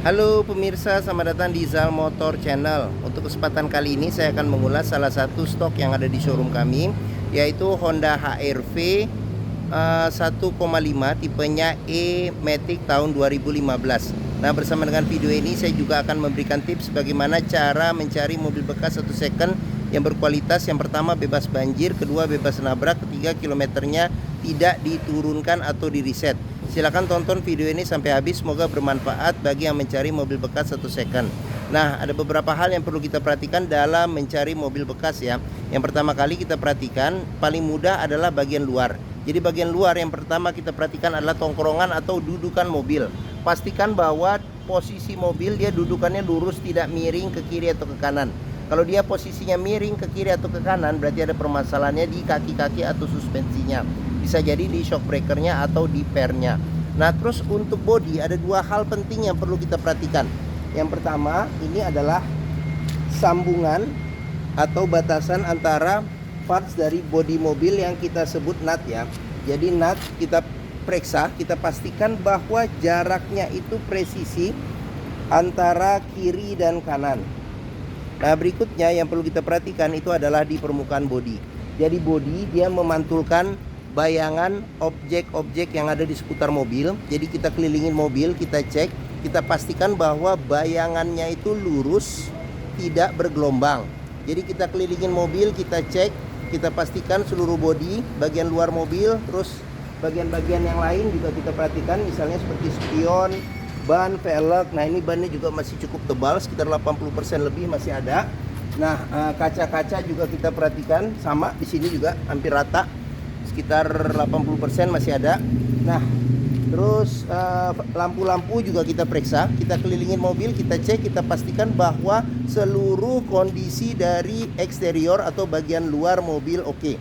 Halo pemirsa, selamat datang di Zal Motor Channel. Untuk kesempatan kali ini saya akan mengulas salah satu stok yang ada di showroom kami, yaitu Honda HR-V 1,5 tipenya E-Matic tahun 2015. Nah, bersama dengan video ini saya juga akan memberikan tips bagaimana cara mencari mobil bekas 1 second yang berkualitas. Yang pertama bebas banjir, kedua bebas nabrak, ketiga kilometernya tidak diturunkan atau di reset. Silahkan tonton video ini sampai habis, semoga bermanfaat bagi yang mencari mobil bekas 1 second. Nah, ada beberapa hal yang perlu kita perhatikan dalam mencari mobil bekas ya. Yang pertama kali kita perhatikan, paling mudah adalah bagian luar. Jadi bagian luar yang pertama kita perhatikan adalah tongkrongan atau dudukan mobil. Pastikan bahwa posisi mobil dia dudukannya lurus, tidak miring ke kiri atau ke kanan. Kalau dia posisinya miring ke kiri atau ke kanan, berarti ada permasalahannya di kaki-kaki atau suspensinya. Bisa jadi di shock breakernya atau di pernya. Nah, terus untuk bodi ada dua hal penting yang perlu kita perhatikan. Yang pertama, ini adalah sambungan atau batasan antara parts dari bodi mobil yang kita sebut nut ya. Jadi nut kita periksa, kita pastikan bahwa jaraknya itu presisi antara kiri dan kanan. Nah, berikutnya yang perlu kita perhatikan itu adalah di permukaan bodi. Jadi bodi dia memantulkan bayangan objek-objek yang ada di seputar mobil. Jadi kita kelilingin mobil, kita cek, kita pastikan bahwa bayangannya itu lurus, tidak bergelombang. Jadi kita kelilingin mobil, kita cek, kita pastikan seluruh bodi, bagian luar mobil, terus bagian-bagian yang lain juga kita perhatikan, misalnya seperti spion, ban, velg. Nah, ini bannya juga masih cukup tebal, sekitar 80% lebih masih ada. Nah, kaca-kaca juga kita perhatikan, sama di sini juga hampir rata, sekitar 80% masih ada. Nah, terus lampu-lampu juga kita periksa, kita kelilingin mobil, kita cek, kita pastikan bahwa seluruh kondisi dari eksterior atau bagian luar mobil oke.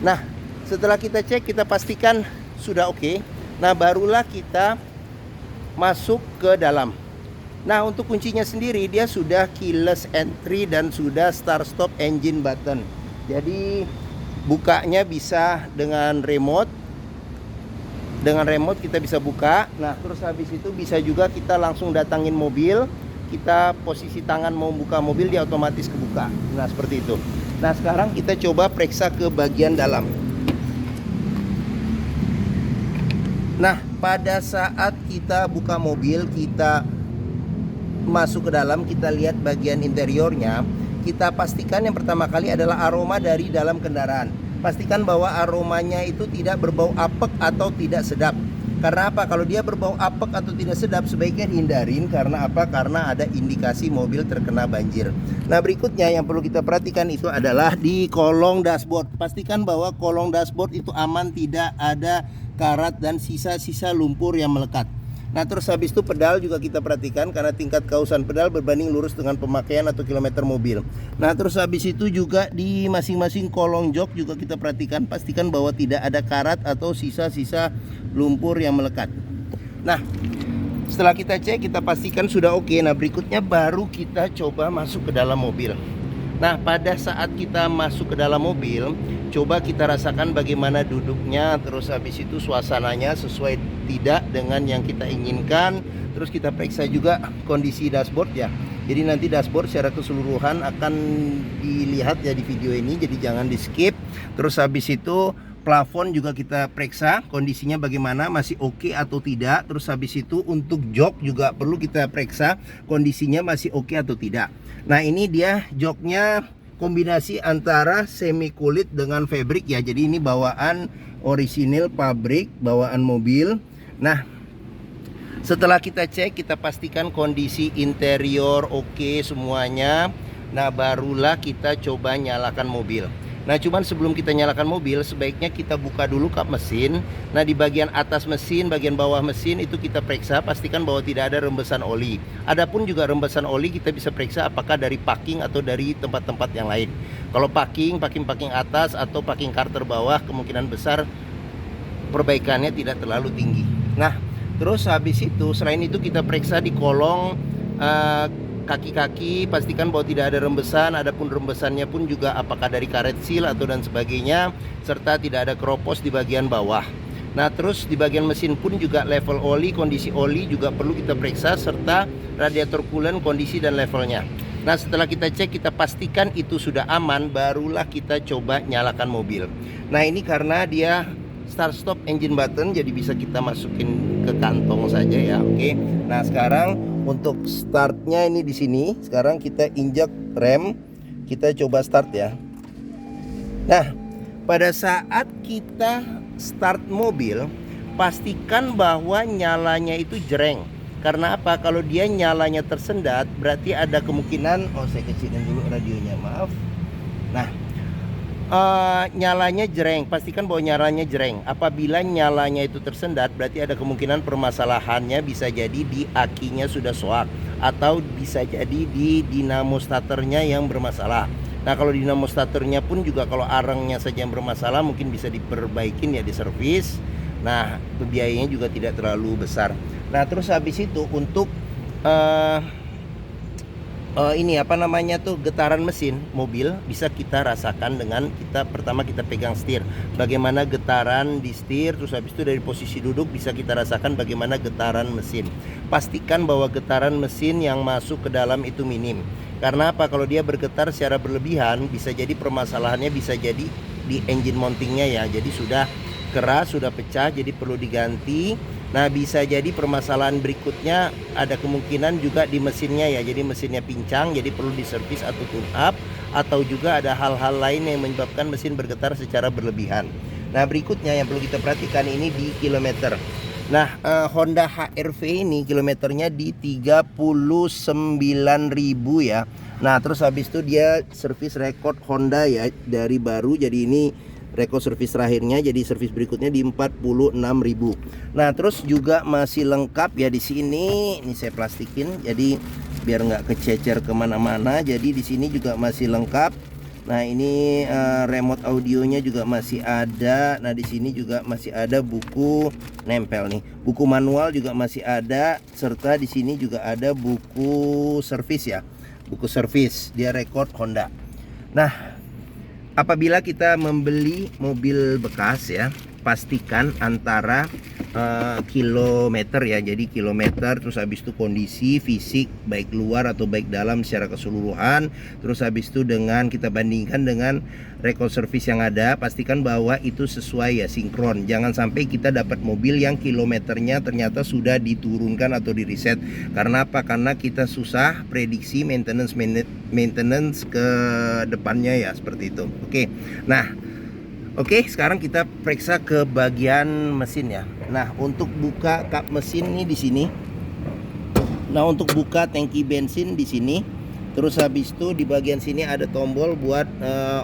Nah, setelah kita cek, kita pastikan sudah oke. Nah, barulah kita masuk ke dalam. Nah, untuk kuncinya sendiri dia sudah keyless entry dan sudah start stop engine button. Jadi bukanya bisa dengan remote. Dengan remote kita bisa buka. Nah, terus habis itu bisa juga kita langsung datangin mobil. Kita posisi tangan mau buka mobil, dia otomatis kebuka. Nah, seperti itu. Nah, sekarang kita coba periksa ke bagian dalam. Nah, pada saat kita buka mobil, kita masuk ke dalam, kita lihat bagian interiornya. Kita pastikan yang pertama kali adalah aroma dari dalam kendaraan. Pastikan bahwa aromanya itu tidak berbau apek atau tidak sedap. Karena apa? Kalau dia berbau apek atau tidak sedap, sebaiknya dihindarin. Karena apa? Karena ada indikasi mobil terkena banjir. Nah, berikutnya yang perlu kita perhatikan itu adalah di kolong dashboard. Pastikan bahwa kolong dashboard itu aman, tidak ada karat dan sisa-sisa lumpur yang melekat. Nah, terus habis itu pedal juga kita perhatikan karena tingkat kausan pedal berbanding lurus dengan pemakaian atau kilometer mobil. Nah, terus habis itu juga di masing-masing kolong jok juga kita perhatikan, pastikan bahwa tidak ada karat atau sisa-sisa lumpur yang melekat. Nah, setelah kita cek, kita pastikan sudah oke. Nah, berikutnya baru kita coba masuk ke dalam mobil. Nah, pada saat kita masuk ke dalam mobil, coba kita rasakan bagaimana duduknya, terus habis itu suasananya sesuai tidak dengan yang kita inginkan. Terus kita periksa juga kondisi dashboard ya. Jadi nanti dashboard secara keseluruhan akan dilihat ya di video ini, jadi jangan di skip. Terus habis itu plafon juga kita periksa kondisinya bagaimana, masih oke atau tidak. Terus habis itu untuk jok juga perlu kita periksa kondisinya masih oke atau tidak. Nah, ini dia joknya kombinasi antara semi kulit dengan fabric ya. Jadi ini bawaan orisinil pabrik, bawaan mobil. Nah, setelah kita cek, kita pastikan kondisi interior oke semuanya. Nah, barulah kita coba nyalakan mobil. Nah, cuman sebelum kita nyalakan mobil, sebaiknya kita buka dulu kap mesin. Nah, di bagian atas mesin, bagian bawah mesin itu kita periksa, pastikan bahwa tidak ada rembesan oli. Adapun juga rembesan oli kita bisa periksa apakah dari packing atau dari tempat-tempat yang lain. Kalau packing atas atau packing karter bawah, kemungkinan besar perbaikannya tidak terlalu tinggi. Nah, terus habis itu, selain itu kita periksa di kolong kaki-kaki, pastikan bahwa tidak ada rembesan. Adapun rembesannya pun juga apakah dari karet seal atau dan sebagainya, serta tidak ada keropos di bagian bawah. Nah, terus di bagian mesin pun juga level oli, kondisi oli juga perlu kita periksa, serta radiator coolant kondisi dan levelnya. Nah, setelah kita cek, kita pastikan itu sudah aman, barulah kita coba nyalakan mobil. Nah, ini karena dia start stop engine button, jadi bisa kita masukin ke kantong saja ya. Oke. Nah, sekarang untuk startnya ini di sini. Sekarang kita injak rem, kita coba start ya. Nah, pada saat kita start mobil, pastikan bahwa nyalanya itu jreng. Karena apa? Kalau dia nyalanya tersendat, berarti ada kemungkinan, saya kecilin dulu radionya, maaf. Nah, nyalanya jreng, pastikan bahwa nyalanya jreng. Apabila nyalanya itu tersendat, berarti ada kemungkinan permasalahannya bisa jadi di akinya sudah soak, atau bisa jadi di dinamo starternya yang bermasalah. Nah, kalau dinamo starternya pun juga kalau arangnya saja yang bermasalah, mungkin bisa diperbaikin ya, diservis. Nah, biayanya juga tidak terlalu besar. Nah, terus habis itu untuk ini apa namanya tuh, getaran mesin mobil bisa kita rasakan dengan pertama kita pegang setir, bagaimana getaran di setir. Terus habis itu dari posisi duduk bisa kita rasakan bagaimana getaran mesin. Pastikan bahwa getaran mesin yang masuk ke dalam itu minim. Karena apa? Kalau dia bergetar secara berlebihan, bisa jadi permasalahannya bisa jadi di engine mountingnya ya. Jadi sudah keras, sudah pecah, jadi perlu diganti. Nah, bisa jadi permasalahan berikutnya ada kemungkinan juga di mesinnya ya. Jadi mesinnya pincang, jadi perlu diservis atau tune up, atau juga ada hal-hal lain yang menyebabkan mesin bergetar secara berlebihan. Nah, berikutnya yang perlu kita perhatikan ini di kilometer. Nah, Honda HR-V ini kilometernya di 39.000 ya. Nah, terus habis itu dia servis record Honda ya, dari baru, jadi ini rekor servis terakhirnya, jadi servis berikutnya di 46.000. Nah, terus juga masih lengkap ya di sini. Ini saya plastikin, jadi biar nggak kececer kemana-mana. Jadi di sini juga masih lengkap. Nah, ini remote audionya juga masih ada. Nah, di sini juga masih ada buku nempel nih. Buku manual juga masih ada, serta di sini juga ada buku servis ya. Buku servis, dia record Honda. Nah, apabila kita membeli mobil bekas ya, pastikan antara kilometer ya, jadi kilometer, terus habis itu kondisi fisik baik luar atau baik dalam secara keseluruhan, terus habis itu dengan kita bandingkan dengan rekor servis yang ada, pastikan bahwa itu sesuai ya, sinkron. Jangan sampai kita dapat mobil yang kilometernya ternyata sudah diturunkan atau di reset. Karena apa? Karena kita susah prediksi maintenance ke depannya ya, seperti itu. Oke, sekarang kita periksa ke bagian mesin ya. Nah, untuk buka kap mesin nih di sini. Nah, untuk buka tangki bensin di sini. Terus habis itu di bagian sini ada tombol buat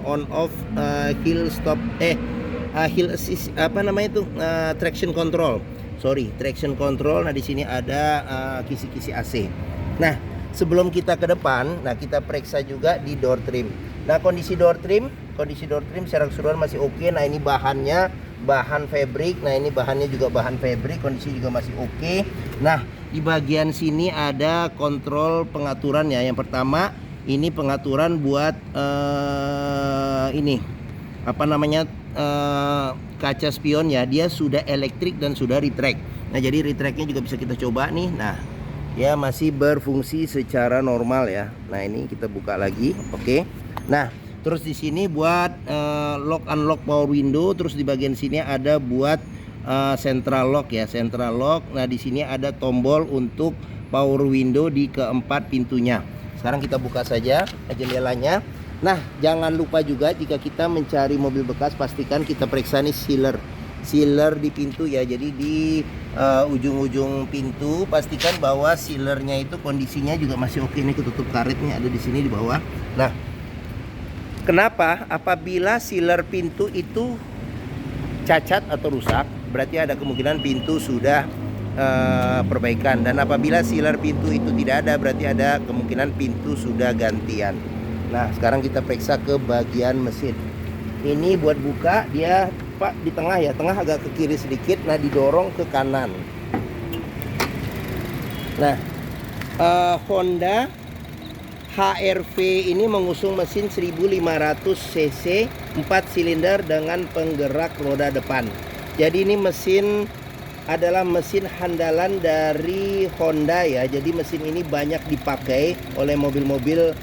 on off hill stop hill assist, apa namanya itu, traction control. Traction control. Nah, di sini ada kisi-kisi AC. Nah, sebelum kita ke depan, nah kita periksa juga di door trim. Nah, kondisi door trim secara keseluruhan masih oke. Nah, ini bahannya bahan fabric. Nah, ini bahannya juga bahan fabric, kondisi juga masih oke. Nah, di bagian sini ada kontrol pengaturan ya. Yang pertama ini pengaturan buat ini apa namanya, kaca spion ya. Dia sudah elektrik dan sudah retract. Nah, jadi retractnya juga bisa kita coba nih. Nah, ya masih berfungsi secara normal ya. Nah, ini kita buka lagi. Oke. Nah, terus di sini buat lock unlock power window. Terus di bagian sini ada buat central lock ya, central lock. Nah, di sini ada tombol untuk power window di keempat pintunya. Sekarang kita buka saja jendelanya. Nah, jangan lupa juga jika kita mencari mobil bekas, pastikan kita periksa nih sealer di pintu ya. Jadi di ujung-ujung pintu pastikan bahwa sealernya itu kondisinya juga masih oke. Ini ketutup karetnya ada di sini di bawah. Nah, kenapa? Apabila sealer pintu itu cacat atau rusak, berarti ada kemungkinan pintu sudah perbaikan. Dan apabila sealer pintu itu tidak ada, berarti ada kemungkinan pintu sudah gantian. Nah, sekarang kita periksa ke bagian mesin. Ini buat buka, dia Pak di tengah ya, tengah agak ke kiri sedikit. Nah, didorong ke kanan. Nah, Honda HR-V ini mengusung mesin 1500 cc 4 silinder dengan penggerak roda depan. Jadi ini mesin adalah mesin andalan dari Honda ya. Jadi mesin ini banyak dipakai oleh mobil-mobil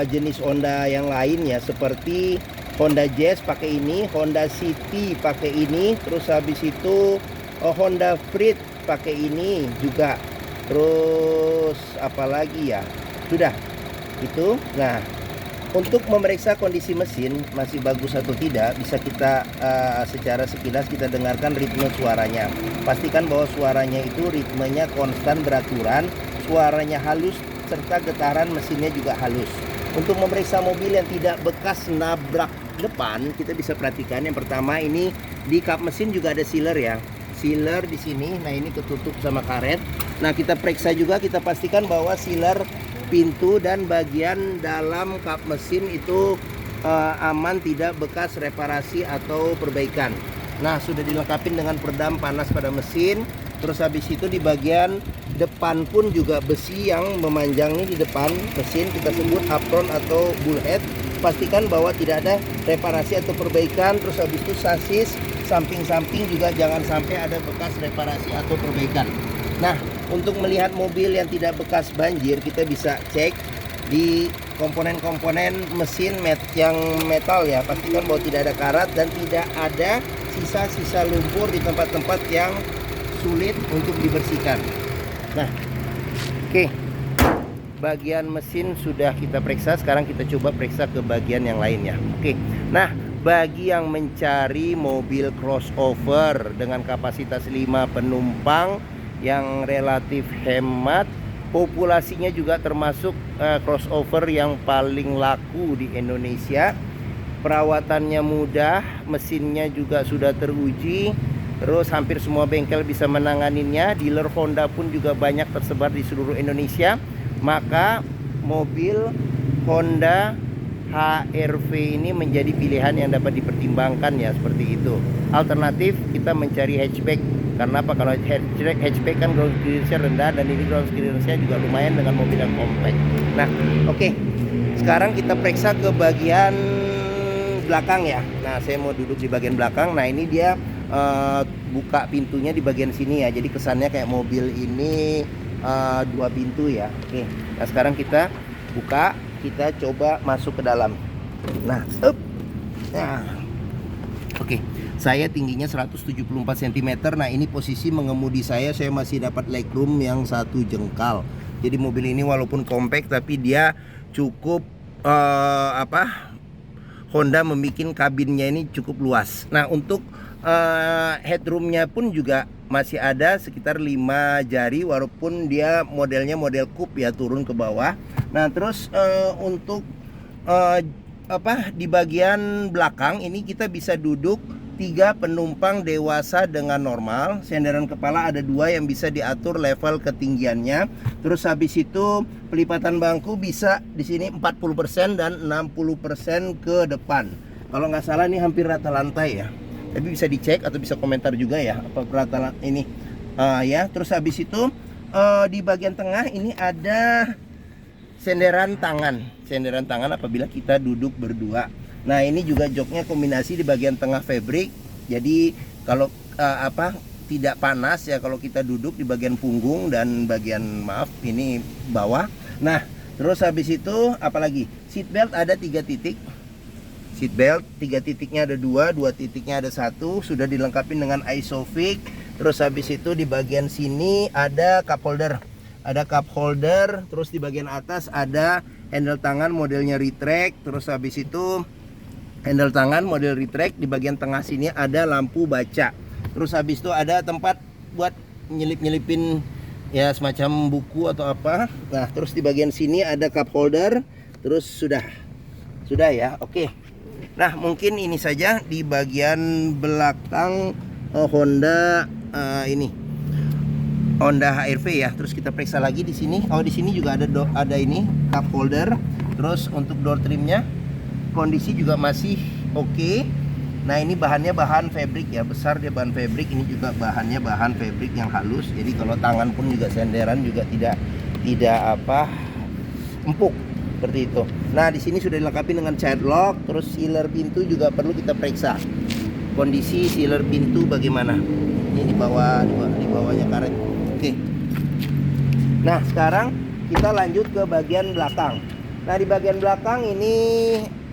jenis Honda yang lain ya, seperti Honda Jazz pakai ini, Honda City pakai ini, terus habis itu Honda Freed pakai ini juga. Terus apalagi ya, sudah itu. Nah, untuk memeriksa kondisi mesin masih bagus atau tidak, bisa kita secara sekilas kita dengarkan ritme suaranya. Pastikan bahwa suaranya itu ritmenya konstan beraturan, suaranya halus, serta getaran mesinnya juga halus. Untuk memeriksa mobil yang tidak bekas nabrak depan, kita bisa perhatikan yang pertama ini di kap mesin juga ada sealer ya. Sealer di sini, nah ini ketutup sama karet. Nah kita periksa juga, kita pastikan bahwa sealer pintu dan bagian dalam kap mesin itu aman, tidak bekas reparasi atau perbaikan. Nah sudah dilengkapi dengan peredam panas pada mesin. Terus habis itu di bagian depan pun juga besi yang memanjang nih di depan mesin, kita sebut apron atau bullhead. Pastikan bahwa tidak ada reparasi atau perbaikan. Terus habis itu sasis samping-samping juga jangan sampai ada bekas reparasi atau perbaikan. Nah, untuk melihat mobil yang tidak bekas banjir, kita bisa cek di komponen-komponen mesin yang metal ya. Pastikan bahwa tidak ada karat dan tidak ada sisa-sisa lumpur di tempat-tempat yang sulit untuk dibersihkan. Nah, oke. Bagian mesin sudah kita periksa, sekarang kita coba periksa ke bagian yang lainnya. Oke. Nah, bagi yang mencari mobil crossover dengan kapasitas 5 penumpang yang relatif hemat, populasinya juga termasuk crossover yang paling laku di Indonesia. Perawatannya mudah, mesinnya juga sudah teruji, terus hampir semua bengkel bisa menanganinya. Dealer Honda pun juga banyak tersebar di seluruh Indonesia. Maka mobil Honda HR-V ini menjadi pilihan yang dapat dipertimbangkan ya, seperti itu. Alternatif kita mencari hatchback. Karena apa? Kalau hatchback kan ground clearance-nya rendah, dan ini ground clearance-nya juga lumayan dengan mobil yang compact. Nah, oke. Sekarang kita periksa ke bagian belakang ya. Nah, saya mau duduk di bagian belakang. Nah, ini dia buka pintunya di bagian sini ya. Jadi kesannya kayak mobil ini 2 pintu ya. Oke. Nah, sekarang kita buka, kita coba masuk ke dalam. Nah, oke. Saya tingginya 174 cm. Nah, ini posisi mengemudi saya masih dapat legroom yang 1 jengkal. Jadi mobil ini walaupun compact tapi dia cukup Honda membuat kabinnya ini cukup luas. Nah, untuk headroomnya pun juga masih ada sekitar 5 jari, walaupun dia modelnya model coupe ya, turun ke bawah. Nah, terus untuk di bagian belakang ini kita bisa duduk 3 penumpang dewasa dengan normal. Senderan kepala ada 2 yang bisa diatur level ketinggiannya. Terus habis itu pelipatan bangku bisa di sini 40% dan 60% ke depan. Kalau nggak salah ini hampir rata lantai ya. Tapi bisa dicek atau bisa komentar juga ya apa rata ini ya. Terus habis itu di bagian tengah ini ada senderan tangan apabila kita duduk berdua. Nah, ini juga joknya kombinasi di bagian tengah fabric. Jadi kalau tidak panas ya kalau kita duduk di bagian punggung dan bagian ini bawah. Nah, terus habis itu apalagi? Seat belt ada 3 titik. Seat belt 3 titiknya ada 2 titiknya ada 1. Sudah dilengkapi dengan ISOFIX. Terus habis itu di bagian sini ada cup holder. Ada cup holder, terus di bagian atas ada handle tangan modelnya retract. Terus habis itu handle tangan model retract, di bagian tengah sini ada lampu baca. Terus habis itu ada tempat buat nyelip-nyelipin ya semacam buku atau apa. Nah, terus di bagian sini ada cup holder. Terus sudah ya. Oke. Nah, mungkin ini saja di bagian belakang Honda Honda HR-V ya. Terus kita periksa lagi di sini. Oh, di sini juga ada ini cup holder. Terus untuk door trimnya kondisi juga masih oke. Nah, ini bahannya bahan fabric ya, besar dia bahan fabric. Ini juga bahannya bahan fabric yang halus. Jadi kalau tangan pun juga senderan juga tidak empuk seperti itu. Nah, di sini sudah dilengkapi dengan child lock. Terus sealer pintu juga perlu kita periksa. kondisi sealer pintu bagaimana. Ini di bawahnya karet. Oke. Nah, sekarang kita lanjut ke bagian belakang. Nah, di bagian belakang ini,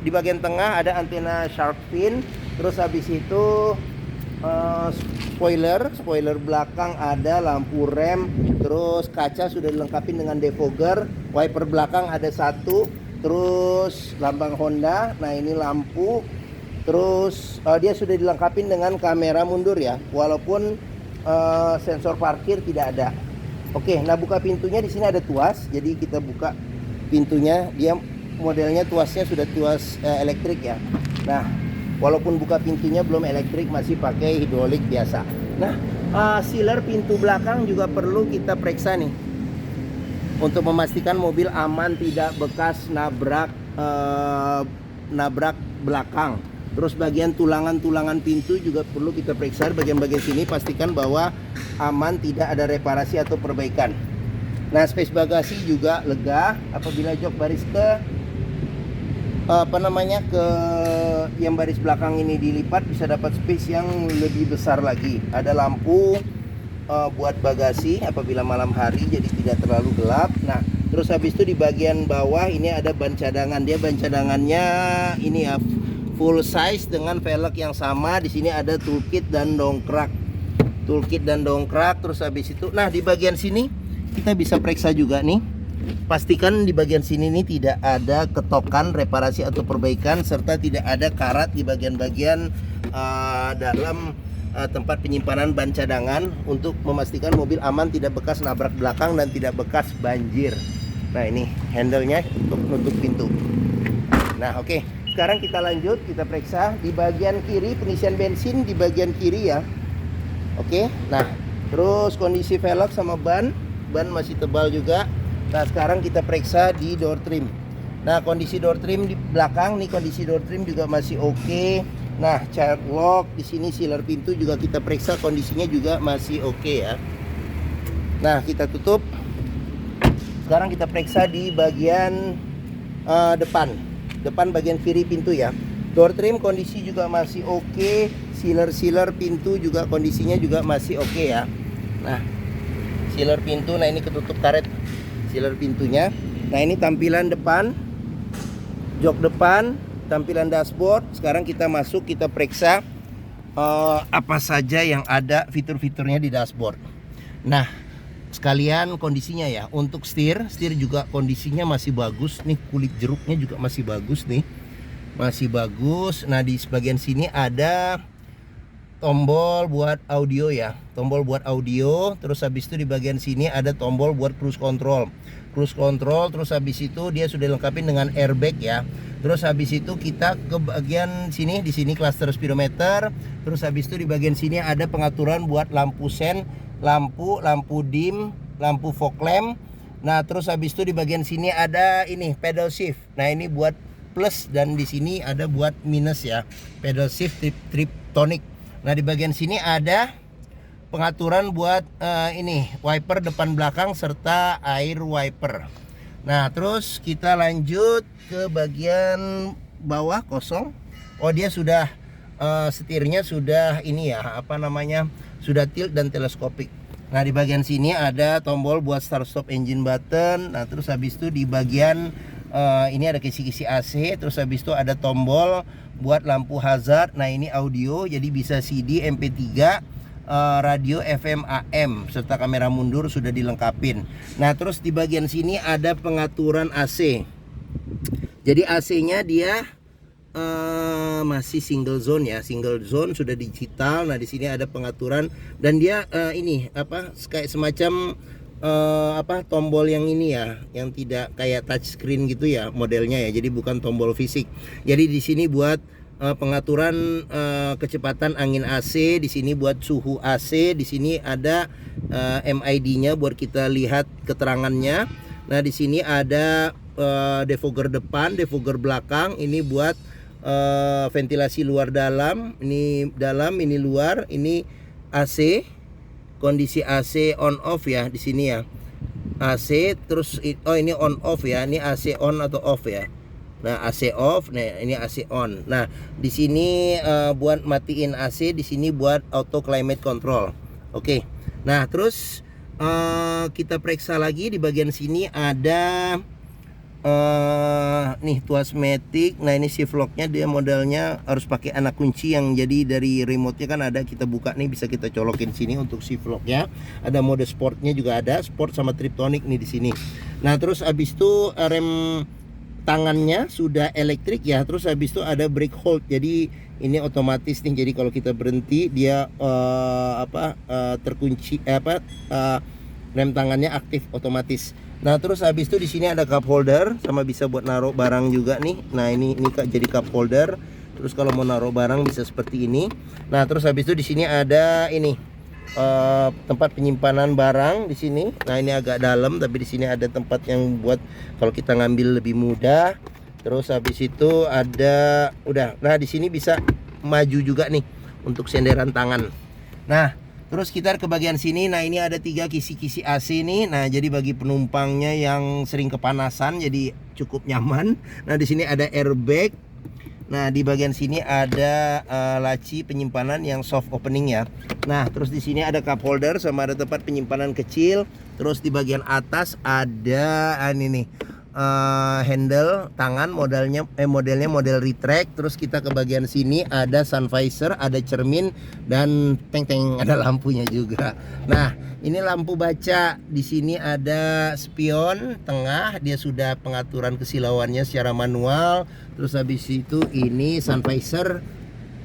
di bagian tengah ada antena shark fin. Terus habis itu spoiler belakang ada, lampu rem, terus kaca sudah dilengkapi dengan defogger, wiper belakang ada satu, terus lambang Honda. Nah, ini lampu, terus dia sudah dilengkapi dengan kamera mundur ya, walaupun sensor parkir tidak ada. Oke, nah buka pintunya di sini ada tuas, jadi kita buka pintunya, dia modelnya tuasnya sudah tuas elektrik ya. Nah, walaupun buka pintunya belum elektrik, masih pakai hidrolik biasa. Nah, sealer pintu belakang juga perlu kita periksa nih, untuk memastikan mobil aman tidak bekas nabrak belakang. Terus bagian tulangan pintu juga perlu kita periksa, bagian-bagian sini pastikan bahwa aman, tidak ada reparasi atau perbaikan. Nah, space bagasi juga lega apabila jok baris ke ke yang baris belakang ini dilipat, bisa dapat space yang lebih besar lagi. Ada lampu buat bagasi apabila malam hari, jadi tidak terlalu gelap. Nah, terus habis itu di bagian bawah ini ada ban cadangan. Dia ban cadangannya ini ya, full size dengan velg yang sama. Di sini ada toolkit dan dongkrak. Terus habis itu, nah di bagian sini kita bisa periksa juga nih. Pastikan di bagian sini nih tidak ada ketokan, reparasi atau perbaikan, serta tidak ada karat di bagian-bagian dalam tempat penyimpanan ban cadangan, untuk memastikan mobil aman tidak bekas nabrak belakang dan tidak bekas banjir. Nah, ini handle-nya untuk nutup pintu. Nah, oke. Sekarang kita lanjut, kita periksa di bagian kiri, pengisian bensin di bagian kiri ya. Oke. Nah, terus kondisi velg sama ban masih tebal juga. Nah, sekarang kita periksa di door trim. Nah, kondisi door trim di belakang nih, kondisi door trim juga masih oke. Nah, child lock di sini, sealer pintu juga kita periksa, kondisinya juga masih oke ya. Nah, kita tutup. Sekarang kita periksa di bagian depan bagian kiri pintu ya. Door trim kondisi juga masih oke. Sealer pintu juga kondisinya juga masih oke ya. Nah, sealer pintu, nah ini ketutup karet sealer pintunya. Nah, ini tampilan depan, jok depan, tampilan dashboard. Sekarang kita masuk, kita periksa apa saja yang ada fitur-fiturnya di dashboard. Nah, sekalian kondisinya ya. Untuk setir juga kondisinya masih bagus nih, kulit jeruknya juga masih bagus nih, masih bagus. Nah, di sebagian sini ada tombol buat audio ya, tombol buat audio. Terus habis itu di bagian sini ada tombol buat cruise control. Terus habis itu dia sudah lengkapi dengan airbag ya. Terus habis itu kita ke bagian sini, di sini cluster speedometer. Terus habis itu di bagian sini ada pengaturan buat lampu sen, lampu dim, lampu fog lamp. Nah, terus habis itu di bagian sini ada ini pedal shift. Nah, ini buat plus, dan di sini ada buat minus ya. Pedal shift, triptonic. Nah, di bagian sini ada pengaturan buat ini wiper depan belakang serta air wiper. Nah, terus kita lanjut ke bagian bawah kosong. Oh, dia sudah setirnya sudah ini ya, sudah tilt dan teleskopik. Nah, di bagian sini ada tombol buat start stop engine button. Nah, terus habis itu di bagian ini ada kisi-kisi AC. Terus habis itu ada tombol buat lampu hazard. Nah, ini audio, jadi bisa CD, MP3, radio FM AM, serta kamera mundur sudah dilengkapin. Nah, terus di bagian sini ada pengaturan AC. Jadi AC-nya dia masih single zone ya, single zone sudah digital. Nah, di sini ada pengaturan, dan dia ini kayak semacam tombol yang ini ya, yang tidak kayak touchscreen gitu ya modelnya ya. Jadi bukan tombol fisik. Jadi di sini buat pengaturan kecepatan angin AC, di sini buat suhu AC, di sini ada MID-nya buat kita lihat keterangannya. Nah, di sini ada defogger depan, defogger belakang, ini buat ventilasi luar dalam, ini dalam, ini luar, ini AC, kondisi AC on off ya di sini ya. AC terus ini on off ya, ini AC on atau off ya. Nah, AC off, nah ini AC on. Nah, di sini buat matiin AC, di sini buat auto climate control. Oke. Nah, terus kita periksa lagi di bagian sini ada nih tuas matic. Nah, ini shift locknya, dia modelnya harus pakai anak kunci yang jadi dari remote-nya kan ada, kita buka nih, bisa kita colokin sini untuk shift locknya. Ada mode sportnya juga ada, sport sama triptonic nih di sini. Nah, terus habis itu rem tangannya sudah elektrik ya. Terus habis itu ada brake hold, jadi ini otomatis nih, jadi kalau kita berhenti dia terkunci rem tangannya aktif otomatis. Nah, terus habis itu di sini ada cup holder sama bisa buat naruh barang juga nih. Nah, ini jadi cup holder. Terus kalau mau naruh barang bisa seperti ini. Nah, terus habis itu di sini ada ini tempat penyimpanan barang di sini. Nah, ini agak dalam tapi di sini ada tempat yang buat kalau kita ngambil lebih mudah. Terus habis itu ada nah di sini bisa maju juga nih untuk senderan tangan. Nah, terus kita ke bagian sini. Nah, ini ada 3 kisi-kisi AC nih. Nah, jadi bagi penumpangnya yang sering kepanasan jadi cukup nyaman. Nah, di sini ada airbag. Nah, di bagian sini ada laci penyimpanan yang soft opening ya. Nah, terus di sini ada cup holder sama ada tempat penyimpanan kecil. Terus di bagian atas ada ini nih handle tangan, modelnya model retract. Terus kita ke bagian sini ada sun visor, ada cermin dan teng ada lampunya juga. Nah, ini lampu baca. Di sini ada spion tengah, dia sudah pengaturan kesilauannya secara manual. Terus habis itu ini sun visor,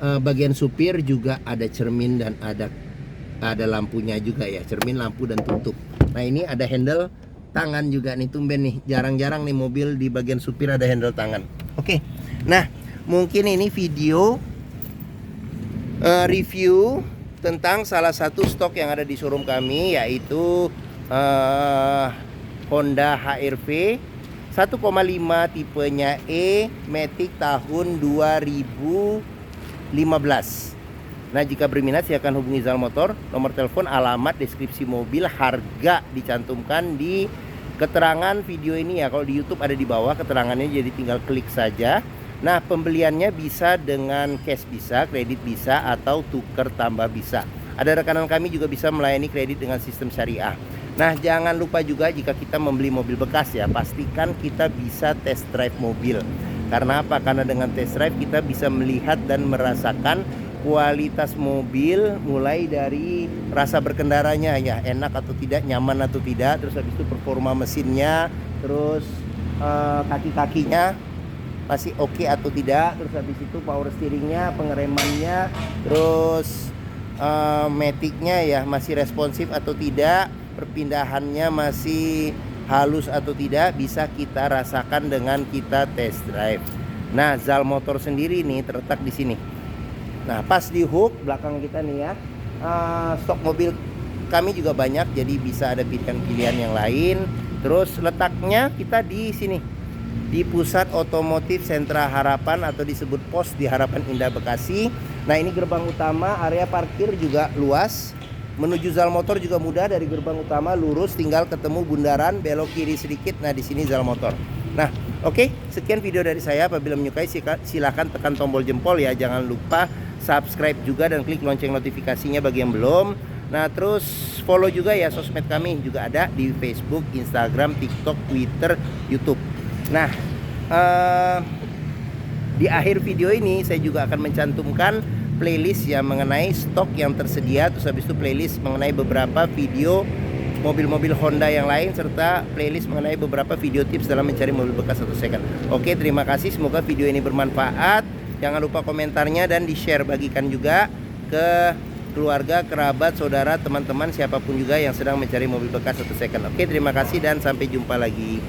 bagian supir juga ada cermin dan ada lampunya juga ya, cermin, lampu dan tutup. Nah, ini ada handle tangan juga nih, tumben nih, jarang-jarang nih mobil di bagian supir ada handle tangan. Oke. Nah, mungkin ini video review tentang salah satu stok yang ada di showroom kami, yaitu Honda HR-V 1,5 tipenya E Matic tahun 2015. Nah, jika berminat silakan hubungi Zal Motor. Nomor telepon, alamat, deskripsi mobil, harga dicantumkan di keterangan video ini ya. Kalau di YouTube ada di bawah keterangannya, jadi tinggal klik saja. Nah, pembeliannya bisa dengan cash bisa, kredit bisa, atau tuker tambah bisa. Ada rekanan kami juga bisa melayani kredit dengan sistem syariah. Nah, jangan lupa juga jika kita membeli mobil bekas ya, pastikan kita bisa test drive mobil. Karena apa? Karena dengan test drive kita bisa melihat dan merasakan kualitas mobil, mulai dari rasa berkendaranya ya, enak atau tidak, nyaman atau tidak. Terus habis itu performa mesinnya, terus kaki-kakinya masih oke atau tidak. Terus habis itu power steeringnya, pengeremannya, terus maticnya ya masih responsif atau tidak, perpindahannya masih halus atau tidak, bisa kita rasakan dengan kita test drive. Nah, Zal Motor sendiri nih terletak di sini. Nah, pas di hook belakang kita nih ya, stok mobil kami juga banyak, jadi bisa ada pilihan-pilihan yang lain. Terus letaknya kita di sini, di Pusat Otomotif Sentra Harapan atau disebut POS di Harapan Indah Bekasi. Nah, ini gerbang utama, area parkir juga luas. Menuju Zal Motor juga mudah, dari gerbang utama lurus tinggal ketemu bundaran, belok kiri sedikit. Nah, di sini Zal Motor. Nah, oke, sekian video dari saya. Apabila menyukai silakan tekan tombol jempol ya. Jangan lupa subscribe juga dan klik lonceng notifikasinya bagi yang belum. Nah, terus follow juga ya sosmed kami, juga ada di Facebook, Instagram, TikTok, Twitter, YouTube. Nah, di akhir video ini saya juga akan mencantumkan playlist yang mengenai stok yang tersedia. Terus habis itu playlist mengenai beberapa video mobil-mobil Honda yang lain, serta playlist mengenai beberapa video tips dalam mencari mobil bekas atau second. Oke, terima kasih, semoga video ini bermanfaat. Jangan lupa komentarnya dan di-share, bagikan juga ke keluarga, kerabat, saudara, teman-teman, siapapun juga yang sedang mencari mobil bekas atau second. Oke, terima kasih dan sampai jumpa lagi.